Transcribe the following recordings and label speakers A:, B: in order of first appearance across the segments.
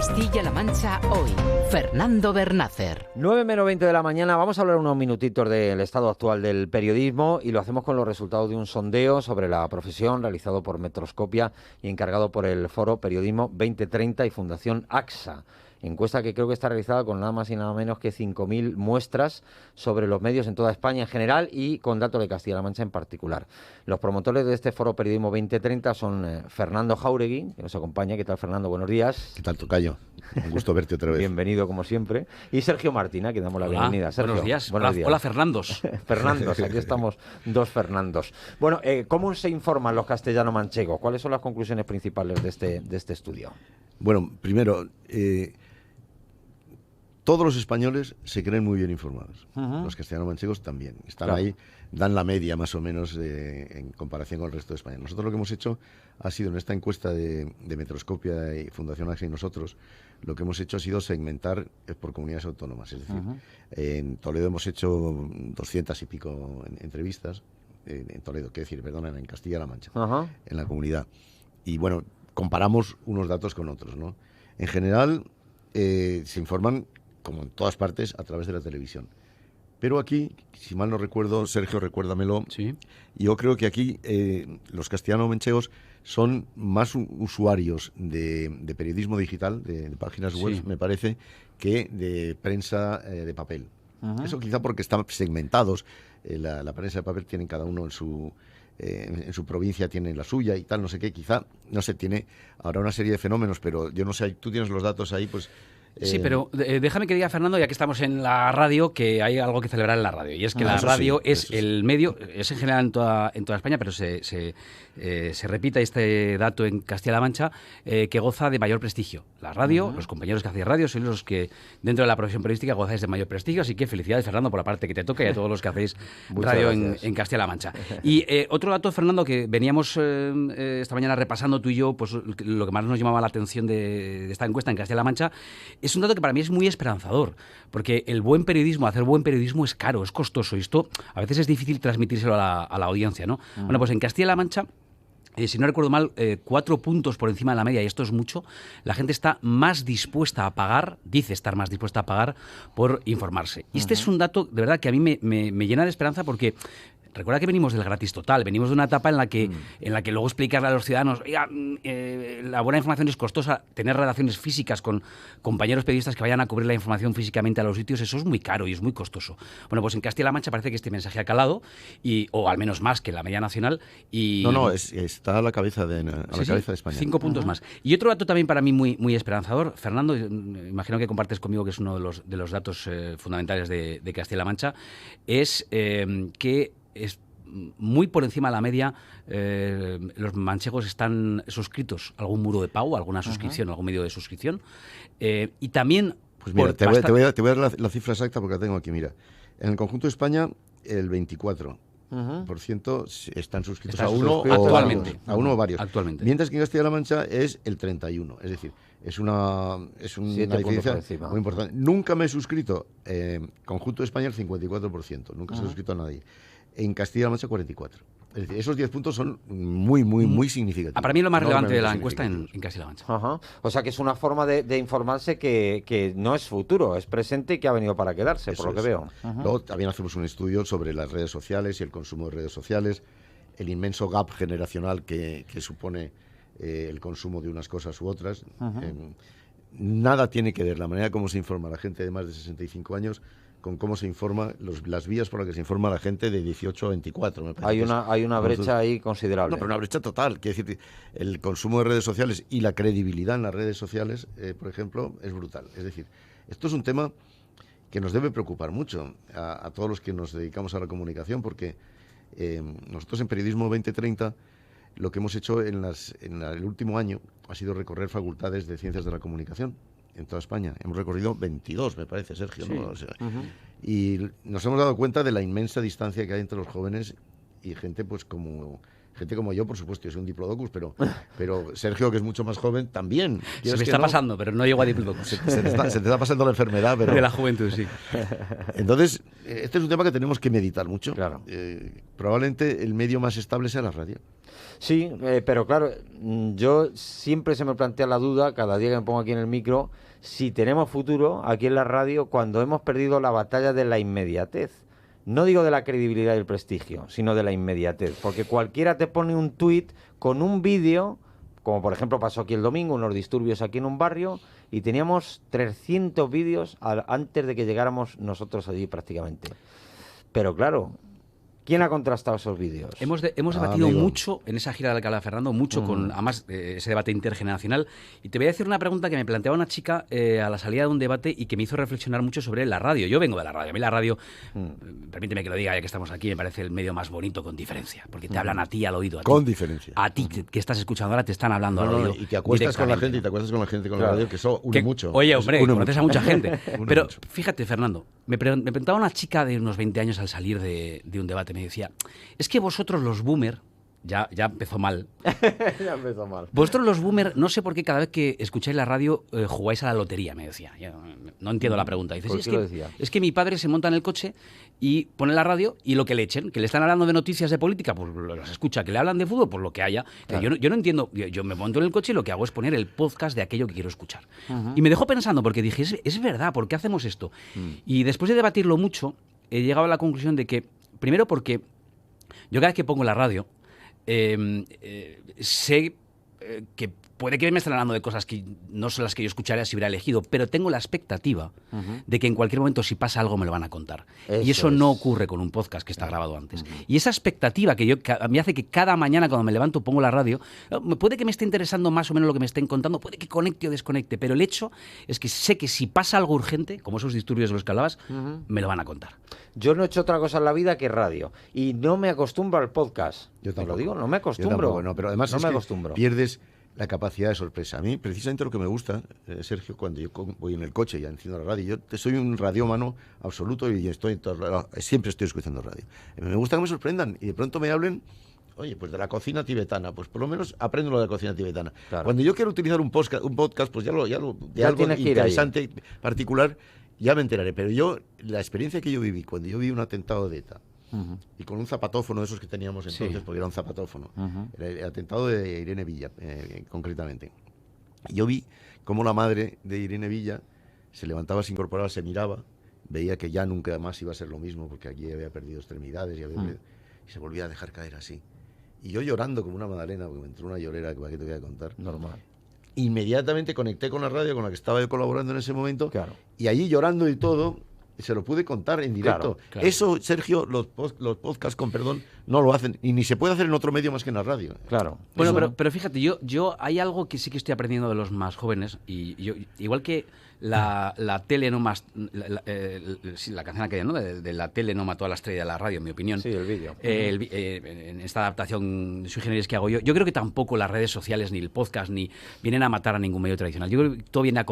A: Castilla-La Mancha hoy. Fernando Bernácer.
B: 9 menos 20 de la mañana. Vamos a hablar unos minutitos del estado actual del periodismo y lo hacemos con los resultados de un sondeo sobre la profesión realizado por Metroscopia y encargado por el Foro Periodismo 2030 y Fundación AXA. Encuesta que creo que está realizada con nada más y nada menos que 5.000 muestras sobre los medios en toda España en general y con datos de Castilla-La Mancha en particular. Los promotores de este Foro Periodismo 2030 son Fernando Jáuregui, que nos acompaña. ¿Qué tal, Fernando? Buenos días.
C: ¿Qué tal, tocayo? Un gusto verte otra vez.
B: Bienvenido, como siempre. Y Sergio Martina, que damos la bienvenida. Sergio,
D: buenos días.
B: Buenos días.
D: Hola, Fernandos.
B: Fernandos, aquí estamos dos Fernandos. Bueno, ¿cómo se informan los castellano-manchegos? ¿Cuáles son las conclusiones principales de este estudio?
C: Bueno, primero, todos los españoles se creen muy bien informados. Los castellano-manchegos también. Están ahí, dan la media más o menos en comparación con el resto de España. Nosotros lo que hemos hecho ha sido, en esta encuesta de Metroscopia y Fundación AXA y nosotros, lo que hemos hecho ha sido segmentar por comunidades autónomas. Es decir, en Toledo hemos hecho 200 y pico entrevistas. En Toledo, en Castilla-La Mancha, en la comunidad. Y bueno, comparamos unos datos con otros, ¿no? En general, se informan, como en todas partes, a través de la televisión. Pero aquí, si mal no recuerdo, Sergio, recuérdamelo,
D: sí.
C: Yo creo que aquí los castellano-manchegos son más usuarios de periodismo digital, de páginas web,
D: Sí.
C: me parece, que de prensa de papel. Eso quizá porque están segmentados. La prensa de papel tienen cada uno en su provincia, tienen la suya y tal, no sé qué. Quizá, no sé, tiene ahora una serie de fenómenos, pero yo no sé, tú tienes los datos ahí, pues...
D: Sí, pero déjame que diga, Fernando, ya que estamos en la radio, que hay algo que celebrar en la radio. Y es que la radio es el medio, es en general en toda España, pero se repita este dato en Castilla-La Mancha, que goza de mayor prestigio. La radio, los compañeros que hacen radio, son los que dentro de la profesión periodística gozáis de mayor prestigio. Así que felicidades, Fernando, por la parte que te toca y a todos los que hacéis radio en Castilla-La Mancha. Y otro dato, Fernando, que veníamos esta mañana repasando tú y yo, pues lo que más nos llamaba la atención de esta encuesta en Castilla-La Mancha, es un dato que para mí es muy esperanzador, porque el buen periodismo, hacer buen periodismo es caro, es costoso, y esto a veces es difícil transmitírselo a la audiencia, ¿no? Bueno, pues en Castilla-La Mancha, si no recuerdo mal, 4 puntos por encima de la media, y esto es mucho, la gente está más dispuesta a pagar, dice estar más dispuesta a pagar por informarse. Y este es un dato, de verdad, que a mí me llena de esperanza porque... Recuerda que venimos del gratis total, venimos de una etapa en la que luego explicarle a los ciudadanos, la buena información es costosa, tener relaciones físicas con compañeros periodistas que vayan a cubrir la información físicamente a los sitios, eso es muy caro y es muy costoso. Bueno, pues en Castilla-La Mancha parece que este mensaje ha calado, o al menos más que la media nacional. Y
C: está a la cabeza de España.
D: 5 puntos más. Y otro dato también para mí muy, muy esperanzador, Fernando, imagino que compartes conmigo que es uno de los datos fundamentales de Castilla-La Mancha, es que es muy por encima de la media. Los manchegos están suscritos a algún muro de pago, alguna suscripción, algún medio de suscripción. Y también...
C: Pues mira, te voy a dar la cifra exacta porque la tengo aquí, mira. En el conjunto de España, el 24% están suscritos a uno
D: actualmente.
C: A uno o varios.
D: Actualmente.
C: Mientras que en Castilla-La Mancha es el 31%. Es decir, es una diferencia muy importante. Nunca me he suscrito. Conjunto de España el 54%. Nunca se ha suscrito a nadie. En Castilla-La Mancha 44%. Es decir, esos 10 puntos son muy, muy, muy significativos.
D: Para mí lo más relevante de la encuesta en Castilla-La Mancha.
B: O sea que es una forma de informarse que no es futuro, es presente y que ha venido para quedarse,
C: Eso
B: por lo
C: es.
B: que veo.
C: Luego también hacemos un estudio sobre las redes sociales y el consumo de redes sociales, el inmenso gap generacional que supone el consumo de unas cosas u otras. Nada tiene que ver la manera como se informa la gente de más de 65 años con cómo se informa, las vías por las que se informa la gente de 18 a 24. Me parece
B: Hay una brecha ahí considerable.
C: No, pero una brecha total. Quiere decir, el consumo de redes sociales y la credibilidad en las redes sociales, por ejemplo, es brutal. Es decir, esto es un tema que nos debe preocupar mucho a todos los que nos dedicamos a la comunicación, porque nosotros en Periodismo 2030 lo que hemos hecho en el último año ha sido recorrer facultades de Ciencias de la Comunicación en toda España. Hemos recorrido 22, me parece, Sergio, ¿no? O sea, y nos hemos dado cuenta de la inmensa distancia que hay entre los jóvenes y gente pues como Gente como yo, por supuesto, yo soy un diplodocus, pero Sergio, que es mucho más joven, también.
D: Se me está pasando, pero no llego a diplodocus.
C: Se te está pasando la enfermedad, pero...
D: De la juventud, sí.
C: Entonces, este es un tema que tenemos que meditar mucho.
B: Claro.
C: Probablemente el medio más estable sea la radio.
B: Sí, pero claro, yo siempre se me plantea la duda, cada día que me pongo aquí en el micro, si tenemos futuro aquí en la radio cuando hemos perdido la batalla de la inmediatez. No digo de la credibilidad y el prestigio, sino de la inmediatez. Porque cualquiera te pone un tuit con un vídeo, como por ejemplo pasó aquí el domingo, unos disturbios aquí en un barrio, y teníamos 300 vídeos antes de que llegáramos nosotros allí prácticamente. Pero claro, ¿quién ha contrastado esos vídeos?
D: Hemos debatido mucho en esa gira de la que habla Fernando, mucho con, además, ese debate intergeneracional. Y te voy a decir una pregunta que me planteaba una chica a la salida de un debate y que me hizo reflexionar mucho sobre la radio. Yo vengo de la radio. A mí la radio, permíteme que lo diga ya que estamos aquí, me parece el medio más bonito con diferencia. Porque te hablan a ti al oído.
C: Con diferencia.
D: A ti que estás escuchando ahora te están hablando al oído.
C: Y te acuestas con la gente con la radio, que eso une mucho.
D: Oye, hombre, conoces a mucha gente. Pero
C: mucho.
D: fíjate, Fernando, me preguntaba una chica de unos 20 años al salir de un debate, me decía... Es que vosotros los boomer, ya empezó mal.
B: Ya empezó mal.
D: Vosotros los boomer, no sé por qué cada vez que escucháis la radio jugáis a la lotería, me decía. Yo no entiendo la pregunta. Dices,
B: ¿Por qué lo decía?
D: Es que mi padre se monta en el coche y pone la radio y lo que le echen, que le están hablando de noticias de política, pues las escucha, que le hablan de fútbol, pues lo que haya. Claro. Yo no entiendo, yo me monto en el coche y lo que hago es poner el podcast de aquello que quiero escuchar. Y me dejó pensando, porque dije, es verdad, ¿por qué hacemos esto? Y después de debatirlo mucho, he llegado a la conclusión de que, primero porque yo cada vez que pongo la radio, sé que puede que me estén hablando de cosas que no son las que yo escucharía si hubiera elegido, pero tengo la expectativa de que en cualquier momento si pasa algo me lo van a contar. Y eso no ocurre con un podcast que está grabado antes. Y esa expectativa que me hace que cada mañana cuando me levanto pongo la radio, puede que me esté interesando más o menos lo que me estén contando, puede que conecte o desconecte, pero el hecho es que sé que si pasa algo urgente, como esos disturbios de los que hablabas, me lo van a contar.
B: Yo no he hecho otra cosa en la vida que radio. Y no me acostumbro al podcast.
C: Yo
B: te lo digo, no me acostumbro.
C: No, pero además
B: no me acostumbro.
C: Pierdes la capacidad de sorpresa. A mí, precisamente lo que me gusta, Sergio, cuando yo voy en el coche y enciendo la radio, yo soy un radiómano absoluto y siempre estoy escuchando radio. Me gusta que me sorprendan y de pronto me hablen, oye, pues de la cocina tibetana, pues por lo menos aprendo lo de la cocina tibetana. Claro. Cuando yo quiero utilizar un podcast, pues ya algo interesante, particular, ya me enteraré. Pero la experiencia que yo viví cuando yo vi un atentado de ETA, y con un zapatófono de esos que teníamos entonces, porque era un zapatófono, era el atentado de Irene Villa, concretamente. Y yo vi cómo la madre de Irene Villa se levantaba, se incorporaba, se miraba, veía que ya nunca más iba a ser lo mismo, porque aquí había perdido extremidades y se volvía a dejar caer así. Y yo llorando como una magdalena, porque me entró una llorera que te voy a contar.
B: Normal.
C: Inmediatamente conecté con la radio con la que estaba yo colaborando en ese momento,
B: claro.
C: Y allí llorando y todo, se lo pude contar en directo.
B: Claro.
C: Eso, Sergio, los podcasts, con perdón, no lo hacen. Y ni se puede hacer en otro medio más que en la radio.
B: Claro.
D: Bueno, pero fíjate, yo hay algo que sí que estoy aprendiendo de los más jóvenes. Y yo, igual que la tele no más... la canción aquella, ¿no? De la tele no mató a la estrella de la radio, en mi opinión.
B: Sí, el vídeo.
D: En esta adaptación sui generis que hago yo creo que tampoco las redes sociales ni el podcast ni vienen a matar a ningún medio tradicional. Yo creo que todo viene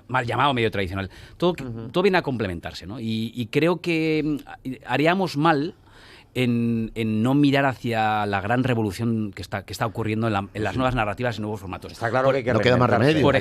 D: mal llamado medio tradicional. Todo viene a complementarse, ¿no? Y creo que haríamos mal en no mirar hacia la gran revolución que está ocurriendo en las nuevas narrativas y nuevos formatos.
B: Está claro que hay que
C: no queda más remedio.
D: Por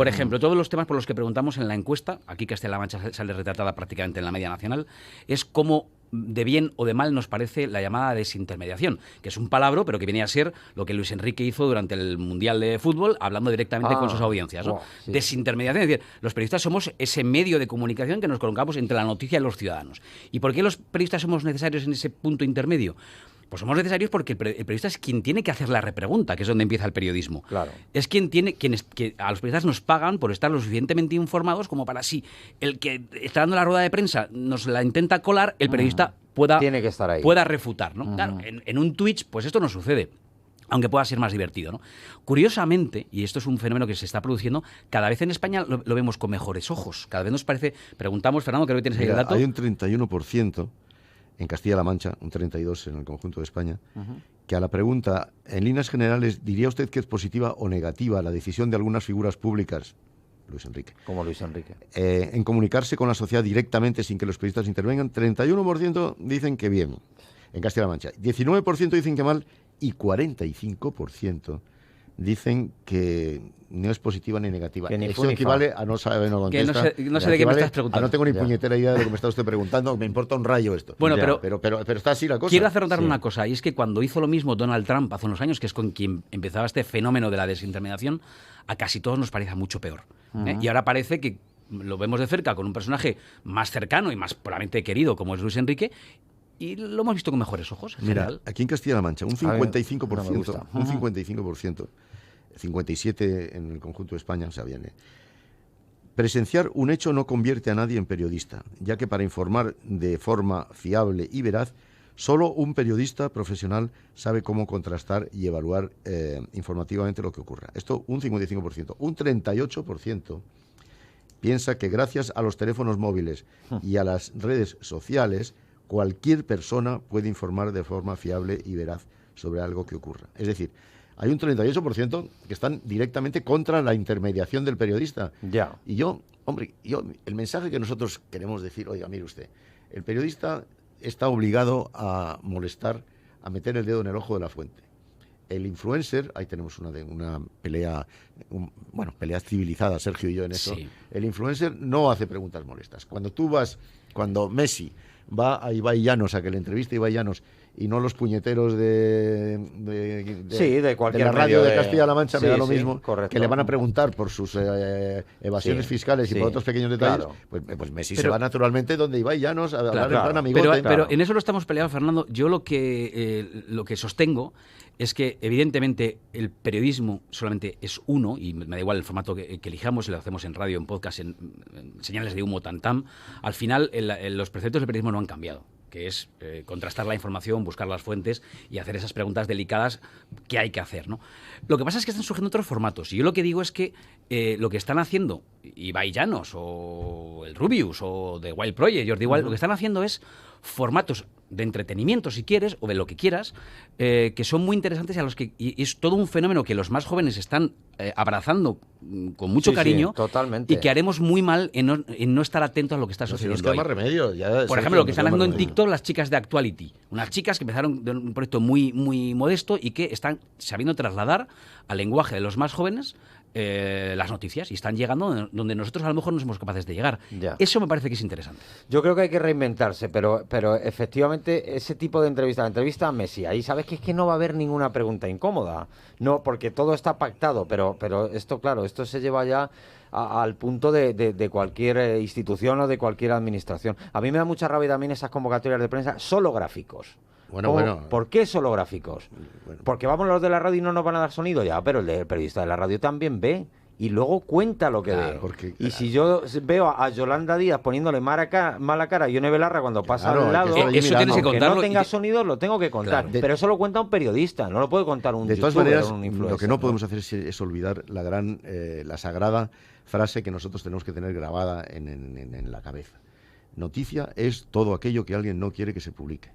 D: ejemplo, todos los temas por los que preguntamos en la encuesta, aquí Castilla-La Mancha sale retratada prácticamente en la media nacional, es cómo de bien o de mal nos parece la llamada desintermediación, que es un palabra, pero que venía a ser lo que Luis Enrique hizo durante el Mundial de Fútbol, hablando directamente con sus audiencias, ¿no? Sí. Desintermediación, es decir, los periodistas somos ese medio de comunicación que nos colocamos entre la noticia y los ciudadanos. ¿Y por qué los periodistas somos necesarios en ese punto intermedio? Pues somos necesarios porque el periodista es quien tiene que hacer la repregunta, que es donde empieza el periodismo. Claro. Es que a los periodistas nos pagan por estar lo suficientemente informados como para si el que está dando la rueda de prensa nos la intenta colar, el periodista
B: tiene que estar ahí.
D: pueda refutar, ¿no? Claro, en un Twitch, pues esto no sucede. Aunque pueda ser más divertido, ¿no? Curiosamente, y esto es un fenómeno que se está produciendo, cada vez en España lo vemos con mejores ojos. Cada vez nos parece... Preguntamos, Fernando, creo que tienes ahí el dato.
C: Hay un 31%... en Castilla-La Mancha, un 32% en el conjunto de España, que a la pregunta, en líneas generales, ¿diría usted que es positiva o negativa la decisión de algunas figuras públicas, Luis Enrique,
B: como Luis Enrique,
C: en comunicarse con la sociedad directamente sin que los periodistas intervengan? 31% dicen que bien. en Castilla-La Mancha. 19% dicen que mal y 45% dicen que no es positiva ni negativa.
B: Que ni
C: Eso equivale a no saber, no contesta.
D: Que no sé de qué me estás preguntando.
C: No tengo ni puñetera idea de lo que me está usted preguntando. Me importa un rayo esto.
D: Bueno,
C: pero está así la cosa.
D: Quiero hacer notar una cosa, y es que cuando hizo lo mismo Donald Trump hace unos años, que es con quien empezaba este fenómeno de la desintermediación, a casi todos nos parece mucho peor. Y ahora parece que lo vemos de cerca con un personaje más cercano y más probablemente querido como es Luis Enrique, y lo hemos visto con mejores ojos. En
C: Mira,
D: general.
C: aquí en Castilla-La Mancha, un 55%, 57% en el conjunto de España, o sea, viene. Presenciar un hecho no convierte a nadie en periodista, ya que para informar de forma fiable y veraz, solo un periodista profesional sabe cómo contrastar y evaluar informativamente lo que ocurra. Esto un 55%. Un 38% piensa que gracias a los teléfonos móviles y a las redes sociales, cualquier persona puede informar de forma fiable y veraz sobre algo que ocurra. Es decir, hay un 38% que están directamente contra la intermediación del periodista.
B: Ya.
C: Y el mensaje que nosotros queremos decir, oiga, mire usted, el periodista está obligado a molestar, a meter el dedo en el ojo de la fuente. El influencer, ahí tenemos una pelea, pelea civilizada, Sergio y yo en eso.
D: Sí.
C: El influencer no hace preguntas molestas. Cuando Messi va a Ibai Llanos a que le entreviste Ibai Llanos y no los puñeteros de
B: cualquier
C: la radio
B: medio
C: de Castilla-La Mancha, me da lo mismo,
B: correcto.
C: que le van a preguntar por sus evasiones fiscales y por otros pequeños detalles,
B: claro.
C: pues Messi se va naturalmente donde Ibai Llanos a hablar en plan
D: Pero
C: amigote.
D: en eso lo estamos peleando, Fernando. Yo lo que sostengo es que, evidentemente, el periodismo solamente es uno, y me da igual el formato que elijamos, si lo hacemos en radio, en podcast, en señales de humo, tantam. Al final, los preceptos del periodismo no han cambiado, que es contrastar la información, buscar las fuentes y hacer esas preguntas delicadas que hay que hacer, ¿no? Lo que pasa es que están surgiendo otros formatos, y yo lo que digo es que lo que están haciendo Ibai Llanos o el Rubius o The Wild Project, Jordi Wild, lo que están haciendo es formatos de entretenimiento, si quieres, o de lo que quieras, que son muy interesantes y es todo un fenómeno que los más jóvenes están abrazando con mucho cariño,
B: totalmente.
D: y que haremos muy mal en no estar atentos a lo que está sucediendo.
C: No queda más remedio.
D: Por ejemplo, lo que están haciendo en TikTok las chicas de Actuality, unas chicas que empezaron de un proyecto muy, muy modesto y que están sabiendo trasladar al lenguaje de los más jóvenes las noticias, y están llegando donde nosotros a lo mejor no somos capaces de llegar.
B: Ya.
D: Eso me parece que es interesante.
B: Yo creo que hay que reinventarse, pero efectivamente ese tipo de entrevista, la entrevista a Messi, ahí sabes que es que no va a haber ninguna pregunta incómoda, no, porque todo está pactado, pero esto, claro, esto se lleva ya al punto de cualquier institución o de cualquier administración. A mí me da mucha rabia también esas convocatorias de prensa solo gráficos. ¿Por qué solo gráficos? Porque vamos los de la radio y no nos van a dar sonido ya, pero el periodista de la radio también ve y luego cuenta lo que ve. Y si yo veo a Yolanda Díaz poniéndole mala cara a Ione Belarra cuando pasa al lado,
D: eso tienes que contarlo.
B: No tenga sonido, lo tengo que contar. Pero eso lo cuenta un periodista, no lo puede contar un
C: de
B: youtuber,
C: todas maneras,
B: un influencer.
C: Lo que no podemos hacer es olvidar la sagrada frase que nosotros tenemos que tener grabada en la cabeza. Noticia es todo aquello que alguien no quiere que se publique.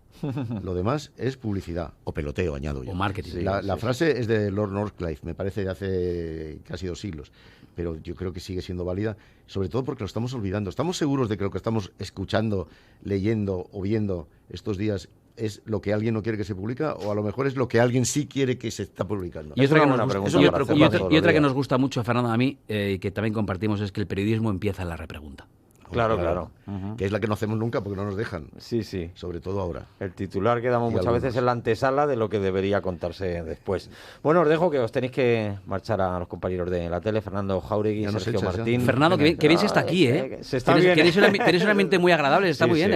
C: Lo demás es publicidad, o peloteo, añado yo.
D: O marketing.
C: La frase es de Lord Northcliffe, me parece de hace casi 2 siglos, pero yo creo que sigue siendo válida, sobre todo porque lo estamos olvidando. ¿Estamos seguros de que lo que estamos escuchando, leyendo o viendo estos días es lo que alguien no quiere que se publica, o a lo mejor es lo que alguien sí quiere que se está publicando?
D: Y otra que nos gusta mucho, Fernando, a mí, que también compartimos, es que el periodismo empieza en la repregunta.
B: Claro.
C: Que es la que no hacemos nunca porque no nos dejan.
B: Sí.
C: Sobre todo ahora.
B: El titular que damos muchas veces es la antesala de lo que debería contarse después. Bueno, os dejo que os tenéis que marchar a los compañeros de la tele, Fernando Jauregui, Sergio Martín.
D: Fernando, que bien se está aquí, ¿eh?
B: Se está bien.
D: Tenéis un ambiente muy agradable, está muy bien.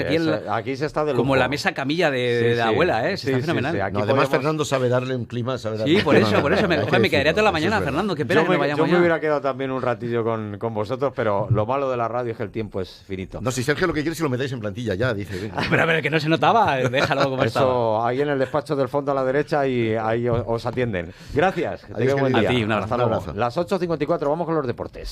B: Aquí se está de lujo.
D: Como la mesa camilla de la abuela, ¿eh? Se está fenomenal.
C: Además, Fernando sabe darle un clima,
D: por eso me quedaría toda la mañana, Fernando. Qué pena que no vayamos.
B: Yo me hubiera quedado también un ratillo con vosotros, pero lo malo de la radio es que el tiempo es finito.
C: No, si Sergio lo que quiere es que lo metáis en plantilla ya, dice.
D: Pero que no se notaba, déjalo como estaba.
B: Eso, ahí en el despacho del fondo a la derecha y ahí os atienden. Gracias.
D: Buen día. A ti, un abrazo.
B: Hasta luego. Las 8:54, vamos con los deportes.